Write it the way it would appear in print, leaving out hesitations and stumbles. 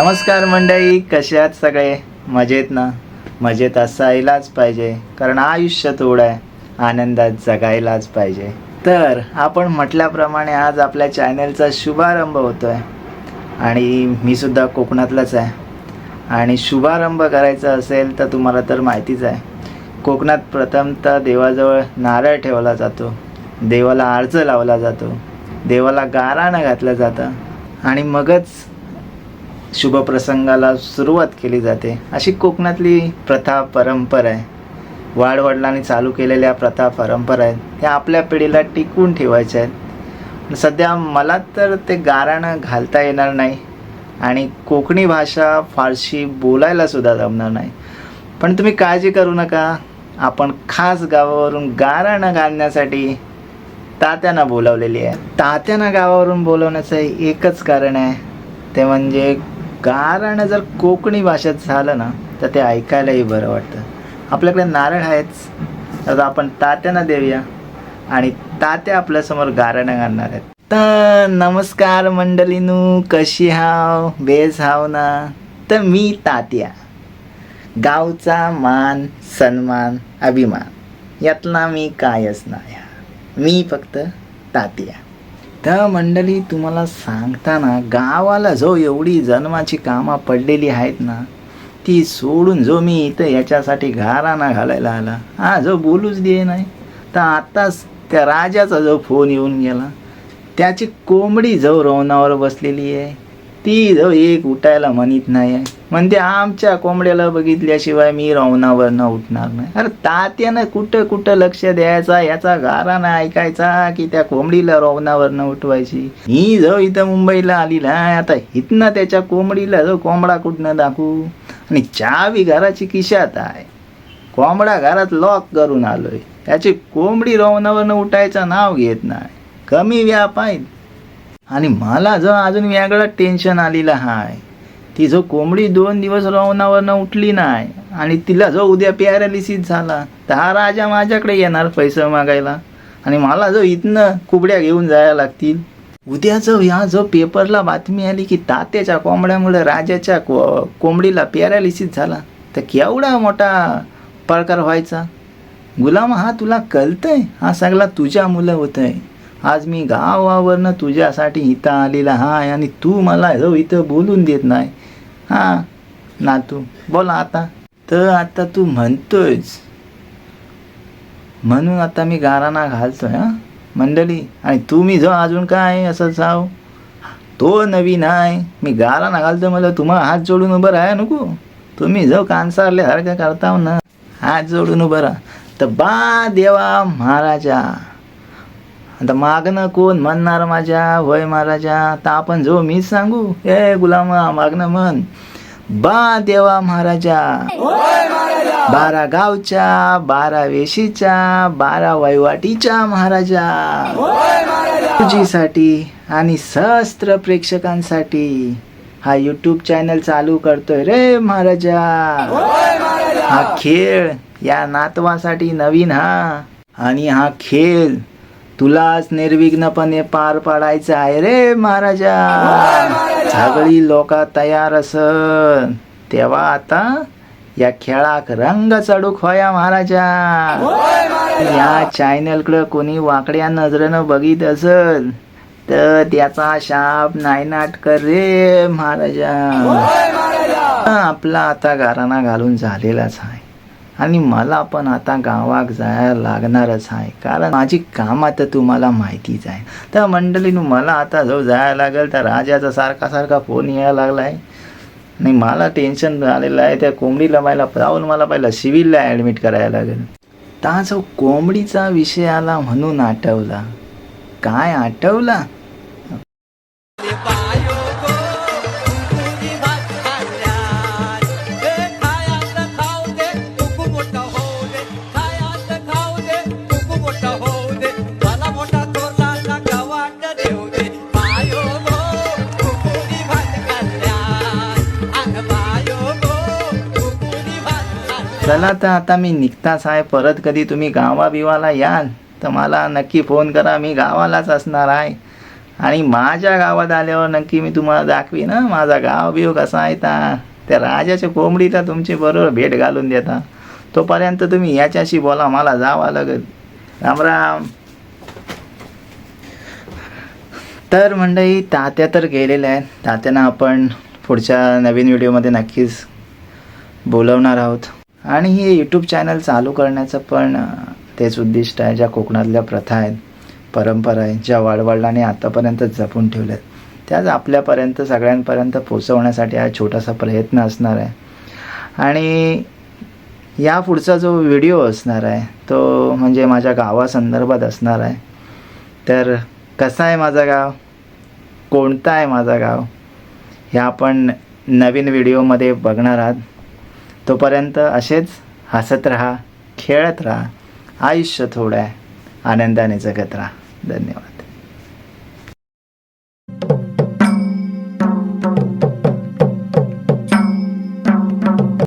नमस्कार मंडळी, कसे आहात सगळे? मजेत ना? मजेत असायलाच पाहिजे, कारण आयुष्य थोडं आहे, आनंदात जगायलाच पाहिजे. तर आपण म्हटल्याप्रमाणे आज आपल्या चॅनलचा शुभारंभ होतोय आणि मी सुद्धा कोकणातलाच आहे. आणि शुभारंभ करायचा असेल तर तुम्हाला तर माहितीच आहे, कोकणात प्रथमतः देवाजवळ नारळ ठेवला जातो, देवाला आरज लावला जातो, देवाला गाराणं घातलं जातं आणि मगच शुभप्रसंगाला सुरुवात केली जाते. अशी कोकणातली प्रथा परंपरा आहे. वाडवडिलांनी चालू केलेल्या प्रथा परंपरा आहेत, त्या आपल्या पिढीला टिकवून ठेवायच्या आहेत. सध्या मला तर ते गाराणं घालता येणार नाही आणि कोकणी भाषा फारशी बोलायला सुद्धा जमणार नाही. पण तुम्ही काळजी करू नका, आपण खास गावावरून गाराणं घालण्यासाठी तात्यांना बोलावलेली आहे. तात्यांना गावावरून बोलवण्याचं एकच कारण आहे, ते म्हणजे गाराणं जर कोकणी भाषेत झालं ना तर ते ऐकायलाही बरं वाटतं. आपल्याकडे नारळ आहेच, तर आपण तात्यांना देऊया आणि तात्या आपल्यासमोर गाराणं घालणार आहेत. तर नमस्कार मंडळीनू, कशी हाव? बेस हाव ना? तर मी तात्या, गावचा मान सन्मान अभिमान यातला मी कायच नाही, मी फक्त तात्या. तर मंडळी, तुम्हाला सांगताना गावाला जो एवढी जन्माची कामं पडलेली आहेत ना, ती सोडून जो मी इथं याच्यासाठी गाराणा घालायला आला, हा जो बोलूच दे नाही. तर आत्ताच त्या राजाचा जो फोन येऊन गेला, त्याची कोंबडी जो रवणावर बसलेली आहे, ती जो एक उठायला म्हणत नाही आहे, म्हणते आमच्या कोंबड्याला बघितल्याशिवाय मी रवणावर उठणार नाही. अरे तात्यानं कुठं कुठं लक्ष द्यायचा, याचा गाराणा ऐकायचा की त्या कोंबडीला रवणावर उठवायची. मी जो इथं मुंबईला आलेला आहे, आता इथनं त्याच्या कोंबडीला जो कोंबडा कुठनं दाखवू, आणि चावी घराची खिशात आहे, कोंबडा घरात लॉक करून आलोय, त्याची कोंबडी रवणावर उठायचं नाव घेत नाही. कमी व्याप आहेत. आणि मला जो अजून वेगळं टेन्शन आलेलं आहे, ती जो कोंबडी 2 दिवस रवणावर उठली नाही आणि तिला जो उद्या पॅरालिसिस झाला तर हा राजा माझ्याकडे येणार पैसे मागायला आणि मला जो इथनं कुबड्या घेऊन जायला लागतील. उद्या जो पेपरला बातमी आली की तात्याच्या कोंबड्यामुळे राजाच्या कोंबडीला पॅरालिसिस झाला, तर केवढा मोठा प्रकार व्हायचा. गुलाम, हा तुला कळतंय? हा सगळा तुझ्या मुलं होतंय. आज मी गावावरनं तुझ्यासाठी इथं आलेला हाय आणि तू मला जो इथं बोलून देत नाही. हां नातू, बोला आता. तर आता तू म्हणतोयच म्हणून आता मी गाराणा घालतोय. हां मंडळी, आणि तुम्ही जो अजून काय असं जाव, तो नवीन आहे, मी गाराणा घालतो, मला तुम्हाला हात जोडून उभं राहा नको. तुम्ही जो कानसारल्यासारखं करताव ना, हात जोडून उभं राहा. तर बा देवा महाराजा, आता मागणं कोण म्हणणार माझ्या? वय महाराजा. तर आपण जो मीच सांगू, ए गुलामा मागणं म्हण, बा देवा महाराजा, 12 गावच्या 12 वेशीच्या 12 वैवाटीच्या महाराजा, तुझीसाठी आणि सहस्त्र प्रेक्षकांसाठी हा यूट्यूब चॅनल चालू करतोय रे महाराजा. हा खेळ या नातवासाठी नवीन हा, आणि हा खेळ तुलाच निर्विघ्नपणे पार पाडायचं आहे रे महाराजा. सगळी लोक तयार असन तेव्हा आता या खेळाक रंग चढूक होया महाराजा. या चॅनलकडं कोणी वाकड्या नजरेनं बघित असल तर त्याचा शाप नायनाट कर रे महाराजा. आपला आता गाराणा घालून झालेलाच आहे आणि मला पण आता गावाक जायला लागणारच आहे, कारण माझी कामं तर तुम्हाला माहितीच आहे. तर मंडळीनं मला आता जो जायला लागेल तर राजाचा सारखा फोन यायला लागला आहे आणि मला टेन्शन आलेलं आहे. त्या कोंबडीला मला पहिला सिव्हिलला ॲडमिट करायला लागेल. ता जो कोंबडीचा विषय आला म्हणून आठवला. काय आठवला? चला तर आता मी निघताच आहे. परत कधी तुम्ही गावाबिवाला याल तर मला नक्की फोन करा. मी गावालाच असणार आहे आणि माझ्या गावात आल्यावर नक्की मी तुम्हाला दाखवीन ना माझा गाव बिव कसा आहे. त्या राजाच्या कोंबडीला तुमची बरोबर भेट घालून देता. तोपर्यंत तुम्ही याच्याशी बोला, मला जावं लागेल. राम राम. तर मंडळी, तात्या तर गेलेले आहेत. तात्यांना आपण पुढच्या नवीन व्हिडिओमध्ये नक्कीच बोलवणार आहोत. आणि हे यूट्यूब चॅनल चालू करण्याचं पण तेच उद्दिष्ट आहे. ज्या कोकणातल्या प्रथा आहेत, परंपरा आहे, ज्या वाडवडिलांनी आतापर्यंत जपून ठेवल्यात, त्याच आपल्यापर्यंत सगळ्यांपर्यंत पोचवण्यासाठी हा छोटासा प्रयत्न असणार आहे. आणि या पुढचा जो व्हिडिओ असणार आहे तो म्हणजे माझ्या गावासंदर्भात असणार आहे. तर कसं आहे माझं गाव, कोणतं आहे माझं गाव, हे आपण नवीन व्हिडिओमध्ये बघणार आहात. तोपर्यंत असेच हसत राहा, खेळत राहा, आयुष्य थोडं आहे, आनंदाने जगत राहा. धन्यवाद.